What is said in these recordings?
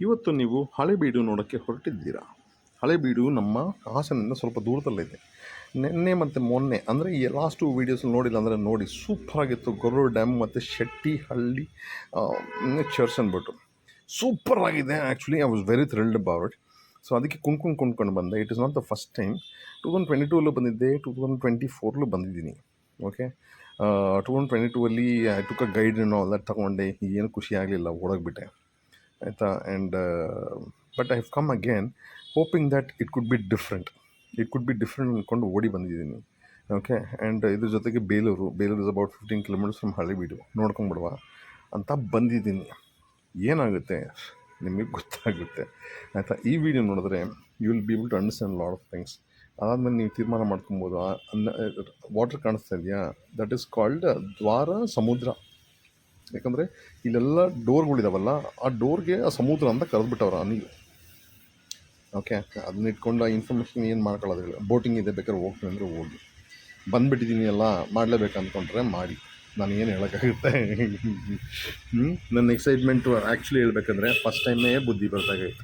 ಇವತ್ತು ನೀವು ಹಳೆಬೀಡು ನೋಡೋಕ್ಕೆ ಹೊರಟಿದ್ದೀರಾ. ಹಳೆಬೀಡು ನಮ್ಮ ಹಾಸನದಿಂದ ಸ್ವಲ್ಪ ದೂರದಲ್ಲಿದೆ. ನಿನ್ನೆ ಮತ್ತು ಮೊನ್ನೆ ಅಂದರೆ ಈ ಲಾಸ್ಟ್ 2 ವೀಡಿಯೋಸಲ್ಲಿ ನೋಡಿಲ್ಲ ಅಂದರೆ ನೋಡಿ, ಸೂಪರಾಗಿತ್ತು. ಗೊರ್ರೂರು ಡ್ಯಾಮ್ ಮತ್ತು ಶೆಟ್ಟಿಹಳ್ಳಿ ಚರ್ಚ್ ಅಂದ್ಬಿಟ್ಟು ಸೂಪರಾಗಿದೆ. Actually I was very thrilled about. So ಅದಕ್ಕೆ ಕುಣ್ಕೊಂಡು ಬಂದೆ. It is not the first time. 2022 ಬಂದಿದ್ದೆ, 2024 ಬಂದಿದ್ದೀನಿ. Okay, 2022 I took a guide ಎಲ್ಲ ತಗೊಂಡೆ. ಏನು ಖುಷಿ ಆಗಲಿಲ್ಲ, ಓಡೋಗ್ಬಿಟ್ಟೆ ಆಯಿತಾ. And but I have come again hoping that it could be different ಅಂದ್ಕೊಂಡು ಓಡಿ ಬಂದಿದ್ದೀನಿ. ಓಕೆ, ಆ್ಯಂಡ್ ಇದ್ರ ಜೊತೆಗೆ Belur is about 15 kilometres from Halebidu, ನೋಡ್ಕೊಂಬಿಡುವ ಅಂತ ಬಂದಿದ್ದೀನಿ. ಏನಾಗುತ್ತೆ ನಿಮಗೆ ಗೊತ್ತಾಗುತ್ತೆ ಆಯಿತಾ. ಈ ವಿಡಿಯೋ ನೋಡಿದ್ರೆ you will be able to understand lot of things. ಅದಾದಮೇಲೆ ನೀವು ತೀರ್ಮಾನ ಮಾಡ್ಕೊಬೋದು. ವಾಟರ್ ಕಾಣಿಸ್ತಾ ಇದೆಯಾ, ದಟ್ ಈಸ್ ಕಾಲ್ಡ್ ದ್ವಾರ ಸಮುದ್ರ. ಯಾಕಂದರೆ ಇಲ್ಲೆಲ್ಲ ಡೋರ್ಗಳಿದಾವಲ್ಲ, ಆ ಡೋರ್ಗೆ ಆ ಸಮುದ್ರ ಅಂತ ಕರೆದ್ಬಿಟ್ಟವ್ರ ನೀರು. ಓಕೆ, ಅದನ್ನ ಇಟ್ಕೊಂಡು ಆ ಇನ್ಫಾರ್ಮೇಷನ್ ಏನು ಮಾಡ್ಕೊಳ್ಳೋದಿಲ್ಲ. ಬೋಟಿಂಗ್ ಇದೆ, ಬೇಕಾದ್ರೆ ಹೋಗ್ತೀನಿ ಅಂದರೆ ಹೋಗಿ. ಬಂದುಬಿಟ್ಟಿದ್ದೀನಿ ಎಲ್ಲ, ಮಾಡಲೇಬೇಕು ಅಂದ್ಕೊಂಡ್ರೆ ಮಾಡಿ. ನಾನು ಏನು ಹೇಳೋಕ್ಕಾಗುತ್ತೆ. ನನ್ನ ಎಕ್ಸೈಟ್ಮೆಂಟು ಆ್ಯಕ್ಚುಲಿ ಹೇಳ್ಬೇಕಂದ್ರೆ ಫಸ್ಟ್ ಟೈಮೇ ಬುದ್ಧಿ ಬರ್ತಾಗಾಯ್ತು.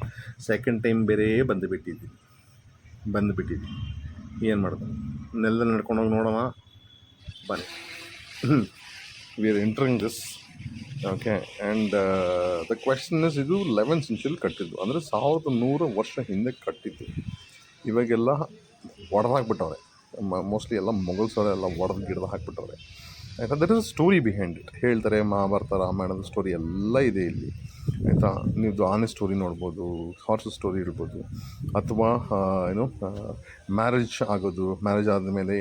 ಸೆಕೆಂಡ್ ಟೈಮ್ ಬೇರೆ ಬಂದುಬಿಟ್ಟಿದ್ದೀನಿ. ಏನು ಮಾಡೋದು, ನೆಲ್ಲ ನಡ್ಕೊಂಡೋಗಿ ನೋಡೋಣ ಬನ್ನಿ. We are entering this. Okay, and the question is, ಇದು 11th ಸೆಂಚುರಿ ಕಟ್ಟಿದ್ದು, ಅಂದರೆ 1100 ವರ್ಷ ಹಿಂದೆ ಕಟ್ಟಿದ್ದು. ಇವಾಗೆಲ್ಲ ಒಡೆದಾಕ್ಬಿಟ್ಟವ್ರೆ. ಮೋಸ್ಟ್ಲಿ ಎಲ್ಲ ಮೊಘಲ್ಸವರೆಲ್ಲ ಗಿಡದ ಹಾಕ್ಬಿಟ್ಟವ್ರೆ ಆಯಿತಾ. That is a story behind it. ಹೇಳ್ತಾರೆ ಮಹಾಭಾರತ, ರಾಮಾಯಣದ ಸ್ಟೋರಿ ಎಲ್ಲ ಇದೆ ಇಲ್ಲಿ ಆಯಿತಾ. ನೀವು ಆನೆ ಸ್ಟೋರಿ ನೋಡ್ಬೋದು, ಹಾರ್ಸ್ ಸ್ಟೋರಿ ಇರ್ಬೋದು, ಅಥವಾ ಮ್ಯಾರೇಜ್ ಆದಮೇಲೆ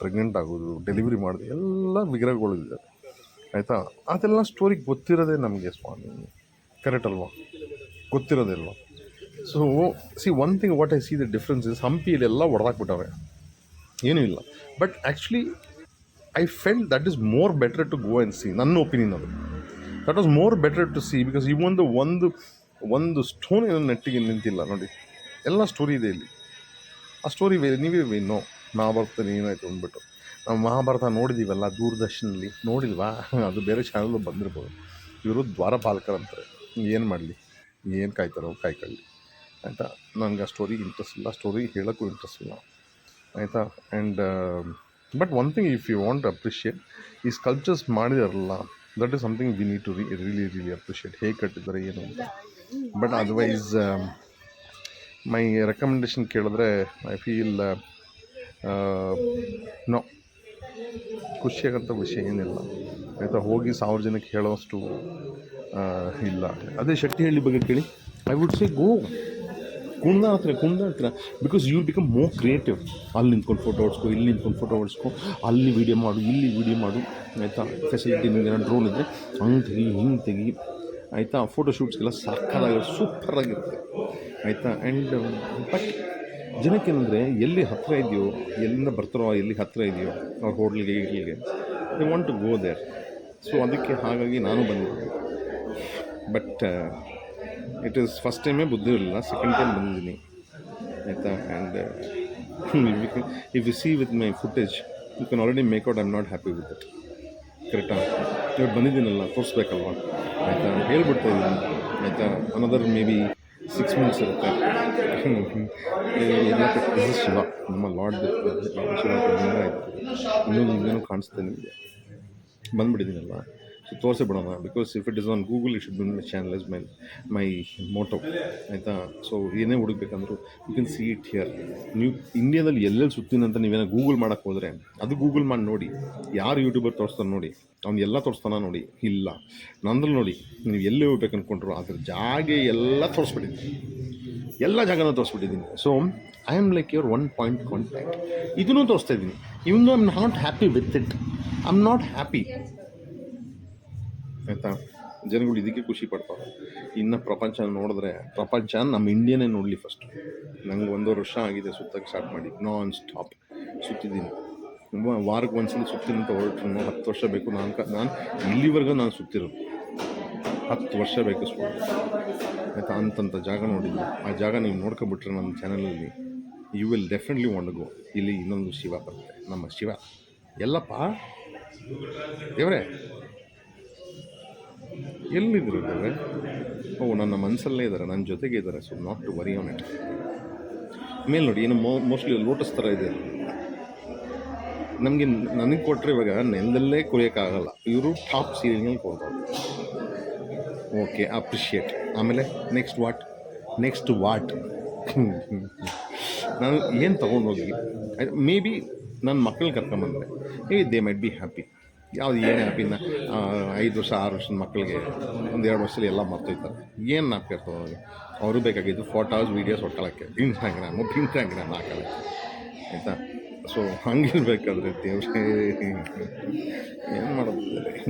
ಪ್ರೆಗ್ನೆಂಟ್ ಆಗೋದು, ಡೆಲಿವರಿ ಮಾಡೋದು, ಎಲ್ಲ ವಿಗ್ರಹಗಳು ಇದೆ ಆಯಿತಾ. ಅದೆಲ್ಲ ಸ್ಟೋರಿ ಗೊತ್ತಿರೋದೇ ನಮಗೆ ಸ್ವಾಮಿ, ಕರೆಕ್ಟ್ ಅಲ್ವಾ? ಗೊತ್ತಿರೋದಿಲ್ವ? So one thing what I see the difference is, ಹಂಪಿಯಲ್ಲೆಲ್ಲ ಹೊಡೆದಾಕ್ಬಿಟ್ಟವ್ರೆ, ಏನೂ ಇಲ್ಲ. But actually I felt that is more better to go and see. ನನ್ನ ಒಪಿನಿಯನ್ ಅದು. That was more better to see, because ಈ ಒಂದು ಸ್ಟೋನ್ ಏನೋ ನೆಟ್ಟಿಗೆ ನಿಂತಿಲ್ಲ ನೋಡಿ. ಎಲ್ಲ ಸ್ಟೋರಿ ಇದೆ ಇಲ್ಲಿ. ಆ ಸ್ಟೋರಿ ನೀವೇ ನೋ ಮಹಾಭಾರತದಲ್ಲಿ ಏನಾಯಿತು ಅಂದ್ಬಿಟ್ಟು. ನಾವು ಮಹಾಭಾರತ ನೋಡಿದ್ದೀವಲ್ಲ ದೂರದರ್ಶನಲ್ಲಿ, ನೋಡಿಲ್ವಾ? ಅದು ಬೇರೆ ಚಾನಲ್ ಬಂದಿರ್ಬೋದು. ಇವರು ದ್ವಾರಪಾಲಕರು ಅಂತಾರೆ. ಏನು ಮಾಡಲಿ, ಏನು ಕಾಯ್ತಾರೋ ಕಾಯ್ಕೊಳ್ಳಿ ಆಯಿತಾ. ನನಗೆ ಆ ಸ್ಟೋರಿ ಇಂಟ್ರೆಸ್ಟ್ ಇಲ್ಲ, ಸ್ಟೋರಿ ಹೇಳೋಕ್ಕೂ ಇಂಟ್ರೆಸ್ಟ್ ಇಲ್ಲ ಆಯಿತಾ. And but one thing, if you want appreciate, ಈ ಸ್ಕಲ್ಪ್ಚರ್ಸ್ ಮಾಡಿದಾರಲ್ಲ, that is something we need to really appreciate. ಹೇಗೆ ಕಟ್ಟಿದ್ದಾರೆ ಏನು ಅಂತ. ಬಟ್ ಅದರ್ವೈಸ್ ಮೈ ರೆಕಮೆಂಡೇಶನ್ ಕೇಳಿದ್ರೆ ಐ ಫೀಲ್ ನೋ, ಖುಷಿಯಾಗಂಥ ವಿಷಯ ಏನಿಲ್ಲ ಆಯಿತಾ. ಹೋಗಿ 1000 ಜನಕ್ಕೆ ಹೇಳೋಷ್ಟು ಇಲ್ಲ. ಅದೇ ಶೆಟ್ಟಿಹಳ್ಳಿ ಬಗ್ಗೆ ಕೇಳಿ, ಐ ವುಡ್ ಸೇ ಗೋ. ಕುಂದ ಹತ್ರ because you will become more creative. ಅಲ್ಲಿ ನಿಂತ್ಕೊಂಡು ಫೋಟೋ ಹೊಡ್ಸ್ಕೊ, ಇಲ್ಲಿ ನಿಂತ್ಕೊಂಡು ಫೋಟೋ ಹೊಡ್ಸ್ಕೊ, ಅಲ್ಲಿ ವೀಡಿಯೋ ಮಾಡು, ಇಲ್ಲಿ ವೀಡಿಯೋ ಮಾಡು ಆಯಿತಾ. ಫೆಸಿಲಿಟಿ ನಿಮಗೆ ಡ್ರೋನ್ ಇದ್ದರೆ ಹಿಂಗೆ ತೆಗಿ ಆಯಿತಾ. ಫೋಟೋಶೂಟ್ಸ್ಗೆಲ್ಲ ಸೂಪರಾಗಿರುತ್ತೆ ಆಯಿತಾ. ಆ್ಯಂಡ್ ಬಟ್ ಜನಕ್ಕೇನೆಂದರೆ, ಎಲ್ಲಿ ಹತ್ತಿರ ಇದೆಯೋ, ಎಲ್ಲಿಂದ ಬರ್ತಾರೋ, ಎಲ್ಲಿ ಹತ್ತಿರ ಇದೆಯೋ ಅವ್ರ ಹೋಟ್ಲಿಗೆ they want to go there. So ಅದಕ್ಕೆ ಹಾಗಾಗಿ ನಾನು ಬಂದಿದ್ದೆ. ಬಟ್ ಇಟ್ ಈಸ್ ಫಸ್ಟ್ ಟೈಮೇ ಬುದ್ಧಿ ಇರಲಿಲ್ಲ, ಸೆಕೆಂಡ್ ಟೈಮ್ ಬಂದಿದ್ದೀನಿ ಆಯಿತಾ. And if you see with my footage you can already make out I am not happy with it. ಕರೆಕ್ಟಾ? ಇವತ್ತು ಬಂದಿದ್ದೀನಲ್ಲ, ತೋರಿಸ್ಬೇಕಲ್ವ ಆಯಿತಾ. ಹೇಳ್ಬಿಡ್ತಾ ಇದ್ದೀನಿ ಆಯಿತಾ. ಅನದರ್ ಮೇ ಬಿ 6 months ಇರುತ್ತೆ. ಎಲ್ಲ ಶಿವ, ನಮ್ಮ ಲಾರ್ಡ್ ಶಿವ ಇನ್ನೂ ಕಾಣಿಸ್ತೆ ನಿಮಗೆ. ಬಂದುಬಿಟ್ಟಿದ್ದೀನಲ್ಲ, ಸೊ ತೋರಿಸಿ ಬಿಡೋಣ. Because if it is on Google, it should be my channel is my motto ಆಯಿತಾ. ಸೊ ಏನೇ ಹುಡುಕ್ಬೇಕಂದ್ರೂ you can see it here. ನೀವು ಇಂಡಿಯಾದಲ್ಲಿ ಎಲ್ಲೆಲ್ಲಿ ಸುತ್ತೀನಿ ಅಂತ ನೀವೇನೋ ಗೂಗಲ್ ಮಾಡೋಕ್ಕೆ ಹೋದರೆ, ಅದು ಗೂಗಲ್ ಮಾಡಿ ನೋಡಿ. ಯಾರು ಯೂಟ್ಯೂಬರ್ ತೋರಿಸ್ತಾನೆ ನೋಡಿ, ಅವ್ನು ಎಲ್ಲ ತೋರಿಸ್ತಾನ ನೋಡಿ. ಇಲ್ಲ, ನಂದ್ರಲ್ಲಿ ನೋಡಿ, ನೀವು ಎಲ್ಲಿ ಹೋಗ್ಬೇಕು ಅಂದ್ಕೊಂಡ್ರು ಅದ್ರ ಜಾಗ ಎಲ್ಲ ತೋರಿಸ್ಬಿಟ್ಟಿದ್ದೀನಿ, ಎಲ್ಲ ಜಾಗನೂ ತೋರಿಸ್ಬಿಟ್ಟಿದ್ದೀನಿ. So I am like your 1 point contact. ಇದನ್ನೂ ತೋರಿಸ್ತಾ ಇದ್ದೀನಿ. ಇವನು I am not happy with it. I am not happy ಆಯಿತಾ. ಜನಗಳು ಇದಕ್ಕೆ ಖುಷಿ ಪಡ್ತಾರೆ. ಇನ್ನು ಪ್ರಪಂಚ ನೋಡಿದ್ರೆ, ಪ್ರಪಂಚ ನಮ್ಮ ಇಂಡಿಯಾನೇ ನೋಡಲಿ ಫಸ್ಟು. ನಂಗೆ 1.5 ವರ್ಷ ಆಗಿದೆ ಸುತ್ತಕ್ಕೆ ಸ್ಟಾರ್ಟ್ ಮಾಡಿ, ನಾನ್ ಸ್ಟಾಪ್ ಸುತ್ತಿದ್ದೀನಿ. ವಾರಕ್ಕೆ ಒಂದ್ಸಲ ಸುತ್ತೀನಿ ಅಂತ ಹೊರಟ್ರು 10 ವರ್ಷ ಬೇಕು. ನಾನು ಇಲ್ಲಿವರೆಗೂ ನಾನು ಸುತ್ತಿರೋದು 10 ವರ್ಷ ಬೇಕು ಸ್ವಾಮಿ ಆಯಿತಾ. ಅಂತಂಥ ಜಾಗ ನೋಡಿದ್ದೀನಿ. ಆ ಜಾಗ ನೀವು ನೋಡ್ಕೊಬಿಟ್ರೆ ನಮ್ಮ ಚಾನಲಲ್ಲಿ you will definitely want go. ಇಲ್ಲಿ ಇನ್ನೊಂದು ಶಿವ ಬರುತ್ತೆ, ನಮ್ಮ ಶಿವ. ಎಲ್ಲಪ್ಪ ದೇವರೇ, ಎಲ್ಲಿದ್ರು ದೇವ್ರೆ? ಓ ನನ್ನ ಮನಸ್ಸಲ್ಲೇ ಇದ್ದಾರೆ, ನನ್ನ ಜೊತೆಗೆ ಇದ್ದಾರೆ. So not to worry on it. ಮೇಲೆ ನೋಡಿ ಏನು ಮೋಸ್ಟ್ಲಿ ಲೋಟಸ್ ಥರ ಇದೆ. ನನಗೆ ಕೊಟ್ಟರೆ ಇವಾಗ ನೆಲದಲ್ಲೇ ಕೊಯ್ಯೋಕ್ಕಾಗಲ್ಲ. ಇವರು ಟಾಪ್ ಸೀಲಿಂಗಲ್ಲಿ ಕೊಡ್ತಾರೆ. Okay, appreciate. ಆಮೇಲೆ ನೆಕ್ಸ್ಟ್ ವಾಟ್ ನಾನು ಏನು ತೊಗೊಂಡೋಗಿ ಮೇ ಬಿ ನನ್ನ ಮಕ್ಕಳನ್ನ ಕರ್ಕೊಂಬಂದರೆ maybe they might be happy. ಯಾವುದು ಏನು ಹ್ಯಾಪಿನ 5 ವರ್ಷ 6 ವರ್ಷದ ಮಕ್ಕಳಿಗೆ 1-2 ವರ್ಷದಲ್ಲಿ ಎಲ್ಲ ಮರ್ತೋಯ್ತಾರೆ. ಏನು ನಾಪ್ಕಿರ್ತವೆ ಅವರು ಬೇಕಾಗಿದ್ದು ಫೋಟೋಸ್ ವೀಡಿಯೋಸ್ ಹೊಟ್ಕೊಳ್ಳೋಕ್ಕೆ, ಇನ್ಸ್ಟಾಗ್ರಾಮ್ ಹಾಕೊಳ್ಳೋಕ್ಕೆ, ಆಯಿತಾ. ಸೊ ಹಂಗಿರ್ಬೇಕಾದ್ರೆ ದೇವ್ರೇ ಏನು ಮಾಡೋದು,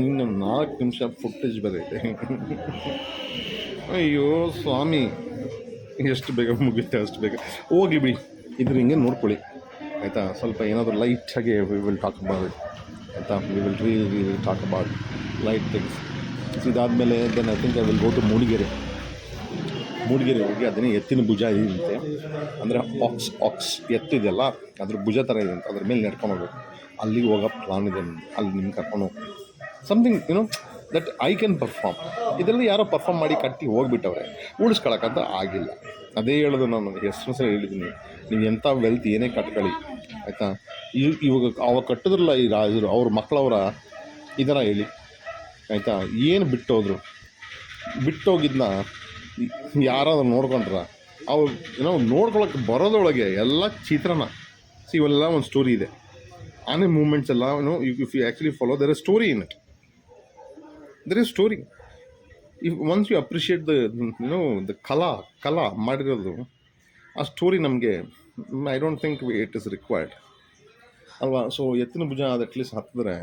ಇನ್ನು 4 ನಿಮಿಷ ಫುಟೇಜ್ ಬೇರೆ ಇದೆ. ಅಯ್ಯೋ ಸ್ವಾಮಿ, ಎಷ್ಟು ಬೇಗ ಮುಗಿಯುತ್ತೆ ಅಷ್ಟು ಬೇಗ ಹೋಗಿ ಬಿಡಿ. ಇದ್ರ ಹಿಂಗೆ ನೋಡ್ಕೊಳ್ಳಿ ಆಯಿತಾ. ಸ್ವಲ್ಪ ಏನಾದರೂ ಲೈಟಾಗಿ we will talk about it ಆಯಿತಾ. We will really talk about light things. ಇದಾದಮೇಲೆ then I think I will go to Mudigere ಹೋಗಿ ಅದನ್ನೇ ಎತ್ತಿನ ಭುಜ ಇದೆಯಂತೆ, ಅಂದರೆ ಆಕ್ಸ್ ಎತ್ತಿದೆಯಲ್ಲ ಅದ್ರ ಭುಜ ಥರ ಇದೆ ಅಂತ, ಅದ್ರ ಮೇಲೆ ನಡ್ಕೊಂಡು ಹೋಗ್ಬೇಕು. ಅಲ್ಲಿಗೆ ಹೋಗೋ ಪ್ಲಾನ್ ಇದೆ. ಅಲ್ಲಿ ನಿಮ್ಗೆ ಕರ್ಕೊಂಡು ಹೋಗಿ something that I can perform. ಇದರಲ್ಲಿ ಯಾರೋ ಪರ್ಫಾರ್ಮ್ ಮಾಡಿ ಕಟ್ಟಿ ಹೋಗ್ಬಿಟ್ಟವ್ರೆ, ಉಳಿಸ್ಕೊಳಕ್ಕಂತ ಆಗಿಲ್ಲ. ಅದೇ ಹೇಳೋದು, ನಾನು ಎಷ್ಟು ಸಲ ಹೇಳಿದ್ದೀನಿ, ನೀವು ಎಂಥ ವೆಲ್ತ್ ಏನೇ ಕಟ್ಕೊಳ್ಳಿ ಆಯಿತಾ. ಇವಾಗ ಅವಾಗ ಕಟ್ಟಿದ್ರಲ್ಲ ಈ ರಾಜರು, ಅವ್ರ ಮಕ್ಕಳವರ ಇದರ ಹೇಳಿ ಆಯಿತಾ. ಏನು ಬಿಟ್ಟೋಗಿದ್ದನ್ನ ಯಾರಾದ್ರೂ ನೋಡ್ಕೊಂಡ್ರ ಅವ್ರು ನೋಡ್ಕೊಳಕ್ಕೆ ಬರೋದೊಳಗೆ ಎಲ್ಲ ಚಿತ್ರಣ. ಇವೆಲ್ಲ ಒಂದು ಸ್ಟೋರಿ ಇದೆ. ಆನೆ ಮೂಮೆಂಟ್ಸ್ ಎಲ್ಲ if you actually follow there is story in it. There is story. If once you appreciate the ಕಲಾ ಮಾಡಿರೋದು, ಆ ಸ್ಟೋರಿ ನಮಗೆ I don't think it is required ಅಲ್ವಾ. ಸೊ ಎತ್ತಿನ ಭುಜ ಅದು ಅಟ್ಲೀಸ್ಟ್ ಹತ್ತಿದ್ರೆ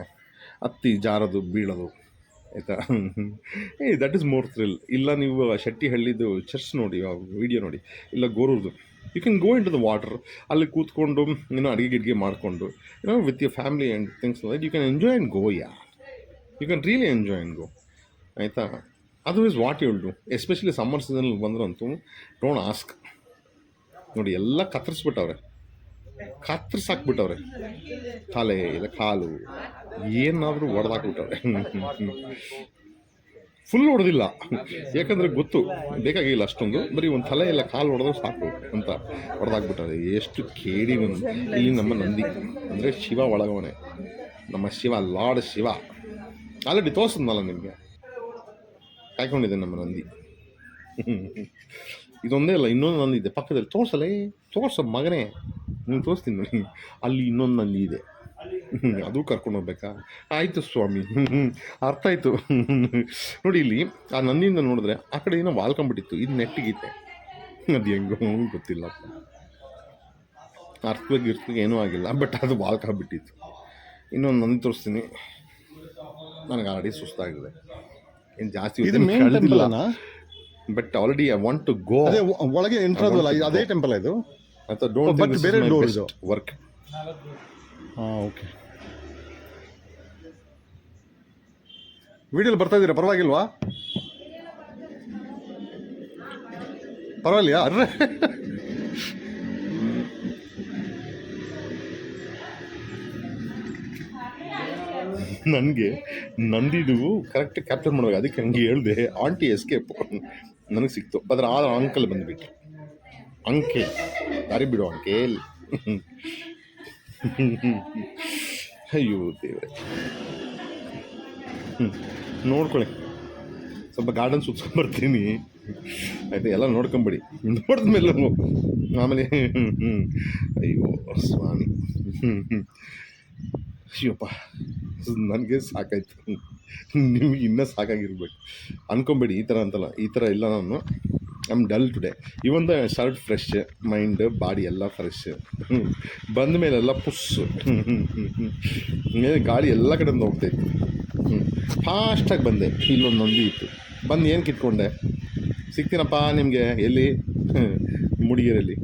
ಹತ್ತಿ ಜಾರೋದು ಬೀಳೋದು ಆಯಿತಾ. That is more thrill. ಇಲ್ಲ ನೀವು ಶೆಟ್ಟಿಹಳ್ಳಿದು ಚರ್ಚ್ ನೋಡಿ, ವಿಡಿಯೋ ನೋಡಿ, ಇಲ್ಲ ಗೋರೂರ್ದು, you can go into the water. ಅಲ್ಲಿ ಕೂತ್ಕೊಂಡು ಅಡುಗೆ ಮಾಡಿಕೊಂಡು with your family and things like you can enjoy and go. You can really enjoy and go ಆಯಿತಾ. ಅದು is what you will do. Especially summer ಸೀಸನಲ್ಲಿ ಬಂದ್ರಂತೂ don't ask. ನೋಡಿ ಎಲ್ಲ ಕತ್ತರಿಸ್ಬಿಟ್ಟವ್ರೆ, ತಲೆ ಇಲ್ಲ ಕಾಲು ಏನಾದರೂ ಹೊಡೆದಾಕ್ಬಿಟ್ಟವ್ರೆ. ಫುಲ್ ಹೊಡೆದಿಲ್ಲ, ಯಾಕಂದರೆ ಗೊತ್ತು ಬೇಕಾಗಿಲ್ಲ ಅಷ್ಟೊಂದು, ಬರೀ ಒಂದು ತಲೆ ಎಲ್ಲ ಕಾಲು ಹೊಡೆದ್ರೆ ಸಾಕು ಅಂತ ಹೊಡೆದಾಕ್ಬಿಟ್ಟವ್ರೆ. ಎಷ್ಟು ಕೇಳಿ. ಇಲ್ಲಿ ನಮ್ಮ ನಂದಿ ಅಂದರೆ ಶಿವ ಒಳಗವನೆ, ನಮ್ಮ ಶಿವ, ಲಾರ್ಡ್ ಶಿವ. ಆಲ್ರೆಡಿ ತೋರಿಸಿದ್ನಲ್ಲ ನಿಮಗೆ, ಕಾಯ್ಕೊಂಡಿದೆ ನಮ್ಮ ನಂದಿ. ಇದೊಂದೇ ಅಲ್ಲ, ಇನ್ನೊಂದು ನಂದಿ ಇದೆ ಪಕ್ಕದಲ್ಲಿ. ತೋರ್ಸ ಮಗನೇ, ನೀನು ತೋರಿಸ್ತೀನಿ ನೋಡಿ. ಅಲ್ಲಿ ಇನ್ನೊಂದು ನಂದಿ ಇದೆ, ಅದು ಕರ್ಕೊಂಡು ಹೋಗ್ಬೇಕಾ? ಆಯಿತು ಸ್ವಾಮಿ, ಅರ್ಥ ಆಯಿತು. ನೋಡಿ ಇಲ್ಲಿ ಆ ನಂದಿಯಿಂದ ನೋಡಿದ್ರೆ ಆ ಕಡೆ ಏನೋ ವಾಲ್ಕೊಂಬಿಟ್ಟಿತ್ತು, ಇದು ನೆಟ್ಟಿಗಿತ್ತೆ. ಅದು ಹೆಂಗೋ ಗೊತ್ತಿಲ್ಲಪ್ಪ, ಅರ್ಥವಾಗಿ ಏನೂ ಆಗಿಲ್ಲ, ಬಟ್ ಅದು ವಾಲ್ಕೊಂಬಿಟ್ಟಿತ್ತು. ಇನ್ನೊಂದು ನಂದಿ ತೋರಿಸ್ತೀನಿ. ನನಗೆ ಆಲ್ರೆಡಿ ಸುಸ್ತಾಗಿದೆ, ಏನು ಜಾಸ್ತಿ ಹೇಳಿಲ್ಲ, but already I want to go. ಒಳಗೆ ಎಂಟ್ರದಲ್ಲ, ಅದೇ ಟೆಂಪಲ್ ಇದು ಅಥವಾ ಡೋಂಟ್ ಬೇರೆ ಡೋರ್ ಇದು ವರ್ಕ್. ಓಕೆ. ವಿಡಿಯೋಲಿ ಬರ್ತಾ ಇದ್ದೀರಾ? ಪರವಾಗಿಲ್ವಾ? ಪರವಾಗಿಲ್ಲ. ಅರ್ರೆ, ನನಗೆ ನಂದಿದು ಕರೆಕ್ಟ್ ಕ್ಯಾಪ್ಚರ್ ಮಾಡುವಾಗ ಅದಕ್ಕೆ ಹಂಗೆ ಹೇಳಿದೆ. ಆಂಟಿ ಎಸ್ಕೇಪ್ ನನಗೆ ಸಿಕ್ತು, ಅದರ ಅಂಕಲ್ ಬಂದುಬಿಟ್ರು. ಅಂಕಲ್ ದಾರಿ ಬಿಡು ಅಂಕಲ್. ಅಯ್ಯೋ ದೇವ್ರೆ. ನೋಡ್ಕೊಳ್ಳಿ, ಸ್ವಲ್ಪ ಗಾರ್ಡನ್ ಸುತ್ಕೊಂಡ್ಬರ್ತೀನಿ ಆಯಿತಾ. ಎಲ್ಲ ನೋಡ್ಕೊಂಬಿಡಿ, ನೋಡಿದ್ಮೇಲೆ ಆಮೇಲೆ ಅಯ್ಯೋ ಸ್ವಾಮಿ, ಅಯ್ಯಪ್ಪ ನನಗೆ ಸಾಕಾಯ್ತು. ನಿಮ್ಗೆ ಇನ್ನೂ ಸಾಕಾಗಿರ್ಬೇಕು ಅಂದ್ಕೊಂಬೇಡಿ. ಈ ಥರ ಅಂತಲ್ಲ, ಈ ಥರ ಇಲ್ಲ. ನಾನು I am dull today. Even the shirt fresh, mind body ಎಲ್ಲ ಫ್ರೆಶ್. ಬಂದ ಮೇಲೆಲ್ಲ ಪುಸ್ಸು, ಗಾಳಿ ಎಲ್ಲ ಕಡೆಯಿಂದ ಹೋಗ್ತಾಯಿತ್ತು. ಫಾಸ್ಟಾಗಿ ಬಂದೆ. ಇಲ್ಲೊಂದು ನಂದಿ ಇತ್ತು, ಬಂದು ಏನು ಕಿತ್ಕೊಂಡೆ. ಸಿಗ್ತೀನಪ್ಪ ನಿಮಗೆ ಎಲ್ಲಿ? ಮೂಡಿಗೆರೆಯಲ್ಲಿ.